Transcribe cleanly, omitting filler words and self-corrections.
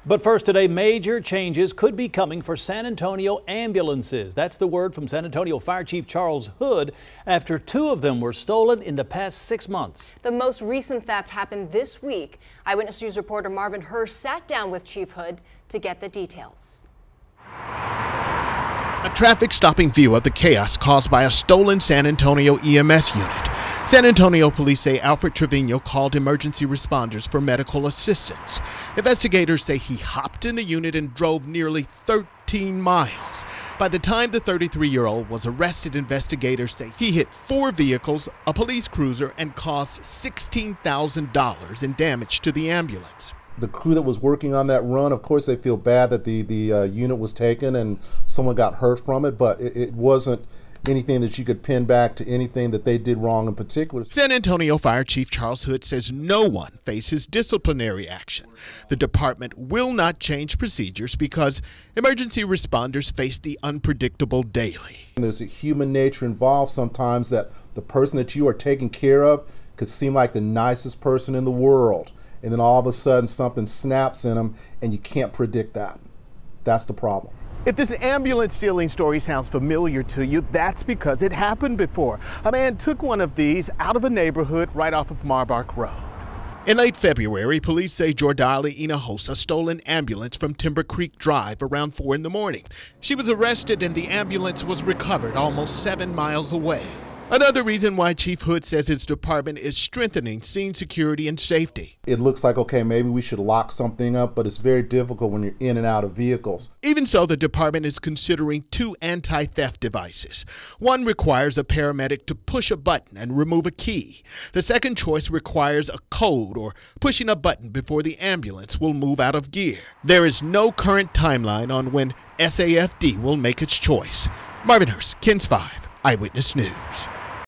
But first today, major changes could be coming for San Antonio ambulances. That's the word from San Antonio Fire Chief Charles Hood after 2 of them were stolen in the past 6 months. The most recent theft happened this week. Eyewitness News reporter Marvin Hurst sat down with Chief Hood to get the details. A traffic stopping view of the chaos caused by a stolen San Antonio EMS unit. San Antonio police say Alfred Trevino called emergency responders for medical assistance. Investigators say he hopped in the unit and drove nearly 13 miles. By the time the 33-year-old was arrested, investigators say he hit 4 vehicles, a police cruiser, and caused $16,000 in damage to the ambulance. The crew that was working on that run, of course, they feel bad that the unit was taken and someone got hurt from it, but it wasn't anything that you could pin back to anything that they did wrong in particular. San Antonio Fire Chief Charles Hood says no one faces disciplinary action. The department will not change procedures because emergency responders face the unpredictable daily. There's a human nature involved sometimes that the person that you are taking care of could seem like the nicest person in the world. And then all of a sudden something snaps in them and you can't predict that. That's the problem. If this ambulance stealing story sounds familiar to you, that's because it happened before. A man took one of these out of a neighborhood right off of Marbark Road. In late February, police say Jordali Hinojosa stole an ambulance from Timber Creek Drive around 4 in the morning. She was arrested and the ambulance was recovered almost 7 miles away. Another reason why Chief Hood says his department is strengthening scene security and safety. It looks like, okay, maybe we should lock something up, but it's very difficult when you're in and out of vehicles. Even so, the department is considering 2 anti-theft devices. One requires a paramedic to push a button and remove a key. The second choice requires a code or pushing a button before the ambulance will move out of gear. There is no current timeline on when SAFD will make its choice. Marvin Hurst, KENS 5, Eyewitness News.